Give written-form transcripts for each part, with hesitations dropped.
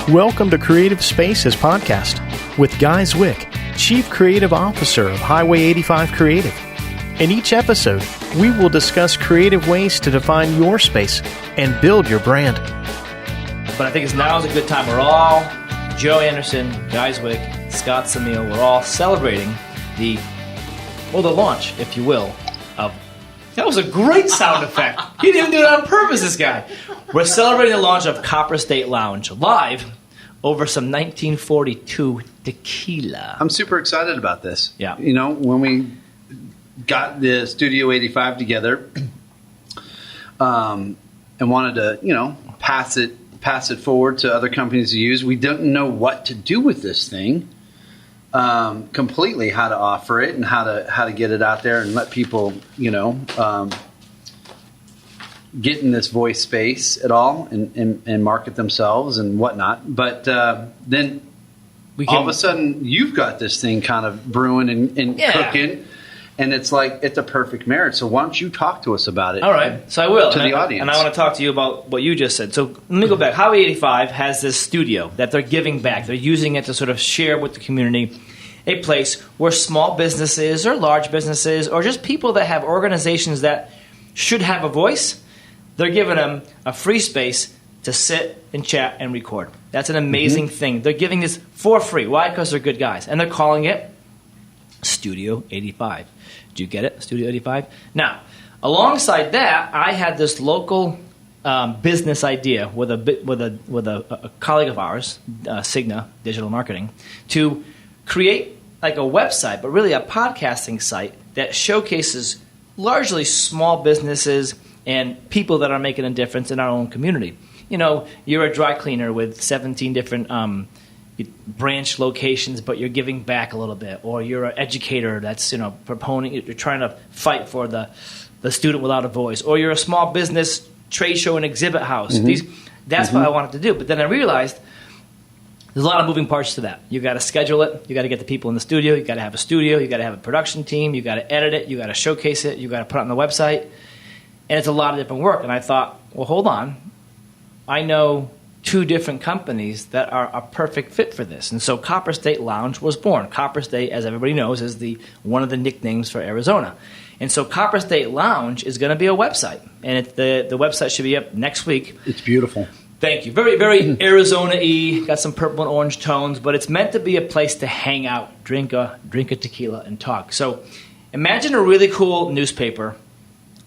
Welcome to Creative Spaces Podcast with Guy Zwick, Chief Creative Officer of Highway 85 Creative. In each episode, we will discuss creative ways to define your space and build your brand. But I think now is a good time. We're all, Joe Anderson, Guy Zwick, Scott Samil, we're all celebrating the launch, if you will, of... That was a great sound effect. He didn't even do it on purpose, this guy. We're celebrating the launch of Copper State Lounge live over some 1942 tequila. I'm super excited about this. Yeah. You know, when we got the Studio 85 together and wanted to, pass it forward to other companies to use, we didn't know what to do with this thing. Completely how to offer it and how to get it out there and let people, get in this voice space at all and market themselves and whatnot. But then all of a sudden you've got this thing kind of brewing and cooking, and it's like it's a perfect marriage. So why don't you talk to us about it? All right, so I will. To the audience. And I want to talk to you about what you just said. So let me go back. Highway 85 has this studio that they're giving back. They're using it to sort of share with the community a place where small businesses or large businesses or just people that have organizations that should have a voice, they're giving them a free space to sit and chat and record. That's an amazing thing. They're giving this for free. Why? Because they're good guys. And they're calling it Studio 85. Did you get it? Studio 85? Now, alongside that, I had this local business idea with a colleague of ours, Signa, Digital Marketing, to create like a website, but really a podcasting site that showcases largely small businesses and people that are making a difference in our own community. You know, you're a dry cleaner with 17 different branch locations, but you're giving back a little bit. Or you're an educator that's, you're trying to fight for the student without a voice. Or you're a small business trade show and exhibit house. That's what I wanted to do. But then I realized there's a lot of moving parts to that. You got to schedule it. You got to get the people in the studio. You got to have a studio. You got to have a production team. You got to edit it. You got to showcase it. You got to put it on the website. And it's a lot of different work. And I thought, well, hold on. I know 2 different companies that are a perfect fit for this. And so Copper State Lounge was born. Copper State, as everybody knows, is one of the nicknames for Arizona. And so Copper State Lounge is going to be a website. And the website should be up next week. It's beautiful. Thank you. Very, very Arizona-y. Got some purple and orange tones, but it's meant to be a place to hang out, drink a tequila, and talk. So imagine a really cool newspaper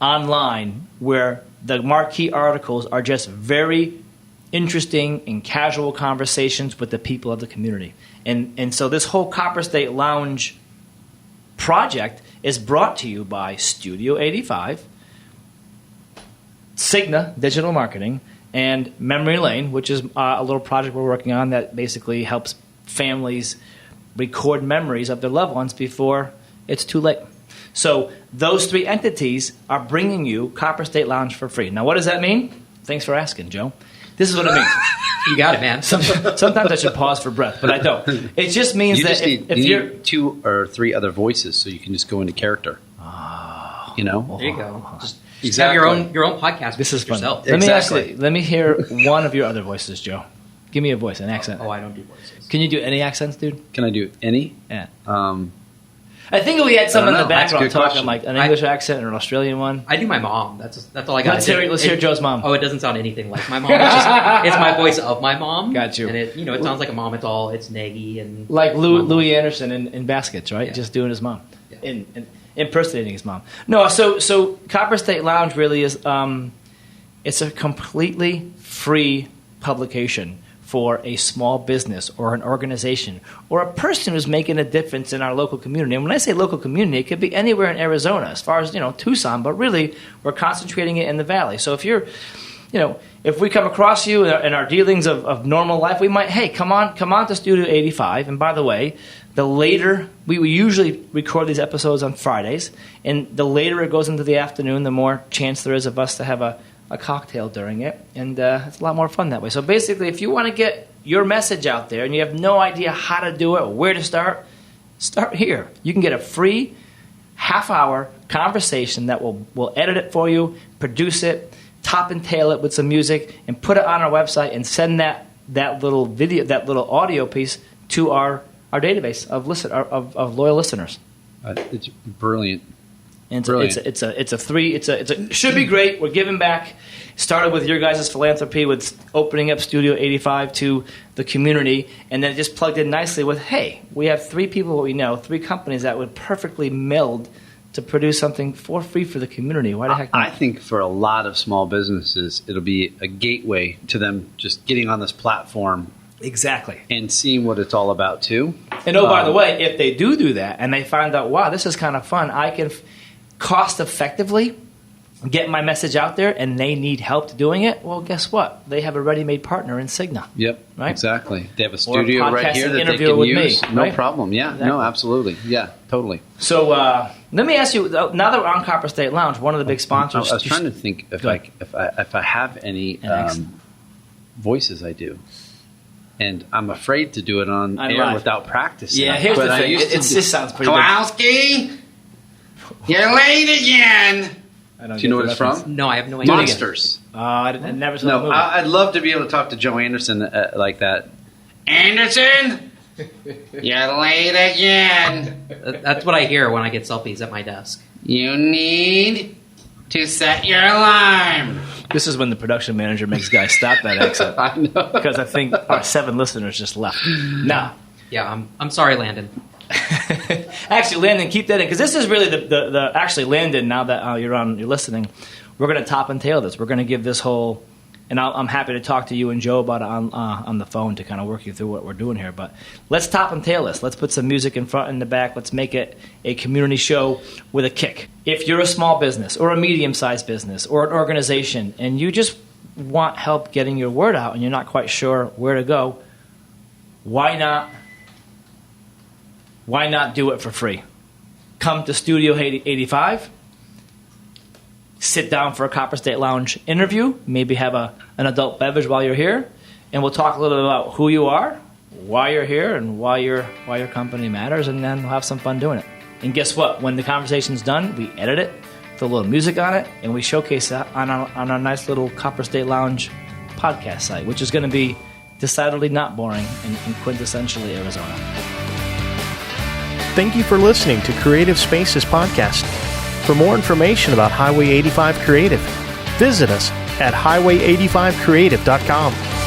online where the marquee articles are just very interesting and casual conversations with the people of the community. And so this whole Copper State Lounge project is brought to you by Studio 85, Signa Digital Marketing, and Memory Lane, which is a little project we're working on that basically helps families record memories of their loved ones before it's too late. So those 3 entities are bringing you Copper State Lounge for free. Now, what does that mean? Thanks for asking, Joe. This is what it means. You got it, man. Sometimes I should pause for breath, but I don't. It just means that if you you're... need 2 or 3 other voices so you can just go into character. Oh. You know? There you go. Just Exactly. have your own podcast. This is fun. yourself. Let me hear one of your other voices, Joe. Give me a voice, an accent. Oh, I don't do voices. Can you do any accents, dude? Can I do any? Yeah. I think we had someone in the That's a background good talking question. like an English accent or an Australian one. I do my mom. That's all I got. Let's hear Joe's mom. Oh, it doesn't sound anything like my mom. It's my voice of my mom. Got you. And it sounds like a mom. It's Nagy and like Louis Anderson in Baskets, right? Yeah. Just doing his mom, Yeah. impersonating his mom. No, so Copper State Lounge really is it's a completely free publication for a small business or an organization or a person who's making a difference in our local community. And when I say local community, it could be anywhere in Arizona, as far as Tucson, but really we're concentrating it in the valley. So if you're, if we come across you in our dealings of normal life, we might, hey, come on to Studio 85. And by the way, we usually record these episodes on Fridays, and the later it goes into the afternoon, the more chance there is of us to have a cocktail during it, and it's a lot more fun that way. So basically, if you want to get your message out there and you have no idea how to do it or where to start here. You can get a free half-hour conversation that will edit it for you, produce it, top and tail it with some music, and put it on our website and send that that little video, that little audio piece to our database of loyal listeners. It's brilliant. And it should be great. We're giving back. Started with your guys' philanthropy with opening up Studio 85 to the community, and then it just plugged in nicely with, hey, we have 3 people we know, 3 companies that would perfectly meld to produce something for free for the community. Why the heck not? I think for a lot of small businesses, it'll be a gateway to them just getting on this platform. Exactly. And seeing what it's all about, too. And by the way, if they do that and they find out, wow, this is kind of fun, I can cost effectively get my message out there, and they need help doing it, well, guess what? They have a ready-made partner in Signa. Yep, right? Exactly. They have a studio right here that they can use. No problem. Yeah, exactly. No, absolutely. Yeah, totally. So let me ask you, now that we're on Copper State Lounge, one of the big sponsors... I was trying to think if I have any voices I do. And I'm afraid to do it on air without practicing. Yeah, here's the thing. It just sounds pretty Kowalski, you're late again. Do you know what it's from? No, I have no idea. Monsters. I never saw the movie. I'd love to be able to talk to Joe Anderson like that. Anderson, you're late again. That's what I hear when I get selfies at my desk. You need to set your alarm. This is when the production manager makes guys stop that accent. I know. Because I think our 7 listeners just left. Now. Yeah, I'm sorry, Landon. Actually, Landon, keep that in, because this is really the actually, Landon, now that you're listening, we're going to top and tail this. We're going to give this whole, and I'm happy to talk to you and Joe about it on the phone to kind of work you through what we're doing here. But let's top and tail this. Let's put some music in front and the back. Let's make it a community show with a kick. If you're a small business or a medium-sized business or an organization and you just want help getting your word out and you're not quite sure where to go, why not do it for free? Come to Studio 85, sit down for a Copper State Lounge interview, maybe have an adult beverage while you're here, and we'll talk a little bit about who you are, why you're here, and why your company matters, and then we'll have some fun doing it. And guess what? When the conversation's done, we edit it, put a little music on it, and we showcase that on our nice little Copper State Lounge podcast site, which is going to be decidedly not boring and quintessentially Arizona. Thank you for listening to Creative Spaces Podcast. For more information about Highway 85 Creative, visit us at highway85creative.com.